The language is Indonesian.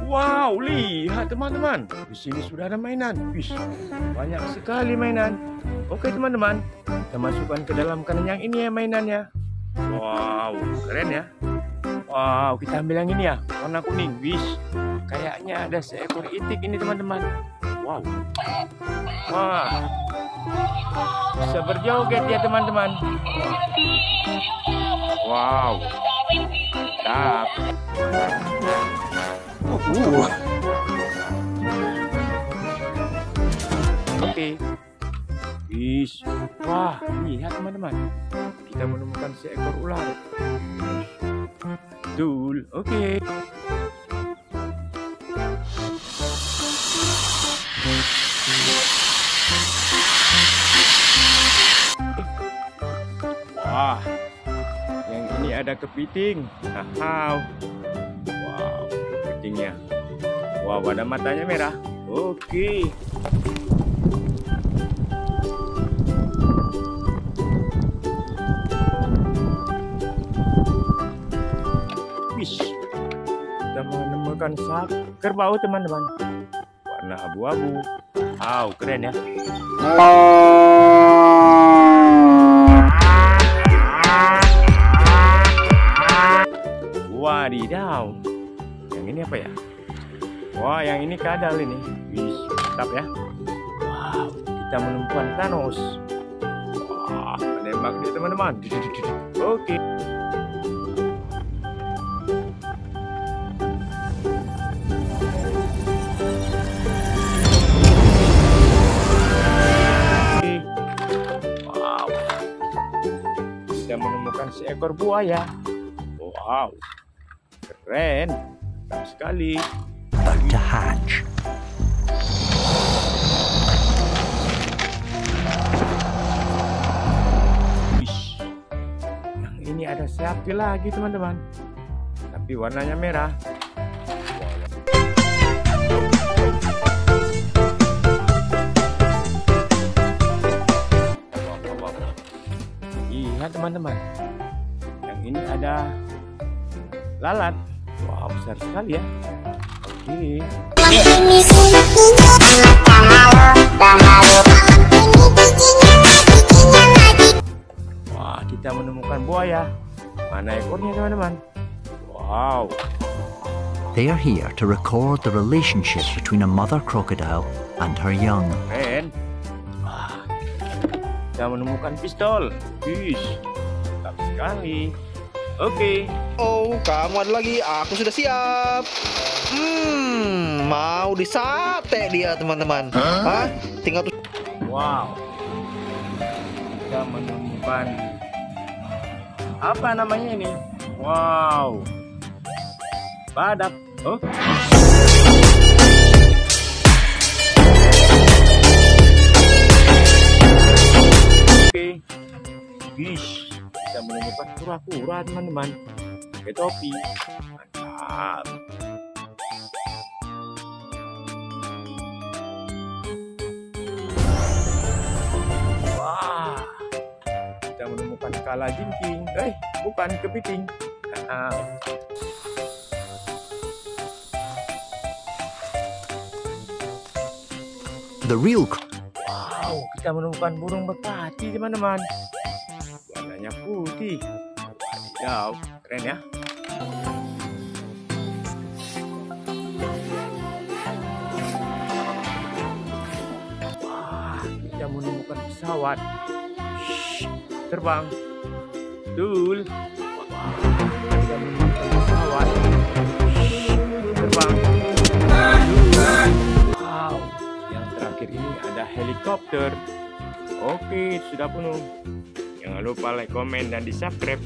Wow, lihat teman-teman. Di sini sudah ada mainan. Wih, banyak sekali mainan. Oke teman-teman, kita masukkan ke dalam keranjang yang ini ya mainannya. Wow, keren ya. Wow, kita ambil yang ini ya, warna kuning. Wih, kayaknya ada seekor itik ini teman-teman. Wow. Wah, bisa berjoget ya teman-teman. Wow. Mantap. Oke. Wis. Wah, lihat teman-teman. Kita menemukan seekor ular. Betul. Oke. Wah, yang ini ada kepiting. Wow, kepitingnya. Wow, ada matanya merah. Oke. Wih, kita menemukan kerbau teman-teman. Warna abu-abu. Wow, keren ya. Wadidaw. Yang ini apa ya? Wah, yang ini kadal ini. Wih, mantap ya. Wow, kita menemukan Thanos. Wah, menembak dia teman-teman. Oke. Wow. Kita menemukan seekor buaya. Wow. Keren, mantap sekali. About to hatch. Wish. Yang ini ada sapi lagi teman-teman, tapi warnanya merah. Lihat teman-teman, yang ini ada lalat. Wow, besar sekali ya. Oke. Wah, kita menemukan buaya. Mana ekornya teman-teman? Wow. They are here to record the relationship between a mother crocodile and her young. Keren. Wah, kita menemukan pistol. Wih, mantap sekali. Oke. Oh, kamu ada lagi. Aku sudah siap. Mau disate dia, teman-teman. Hah? Tinggal tuh. Wow. Kita menemukan apa namanya ini? Wow. Badak. Oh. Oke. Wish. Kita menemukan kura-kura teman-teman, pakai topi. Mantap. Wah, kita menemukan kalajengking. Bukan kepiting. The real. Wow, kita menemukan burung merpati teman-teman. Warnanya putih. Wadidaw, keren ya. Wah, kita menemukan pesawat. Terbang. Betul. Wah, kita menemukan pesawat. Terbang. Wow, yang terakhir ini ada helikopter. Oke, sudah penuh. Jangan lupa like, komen, dan di subscribe.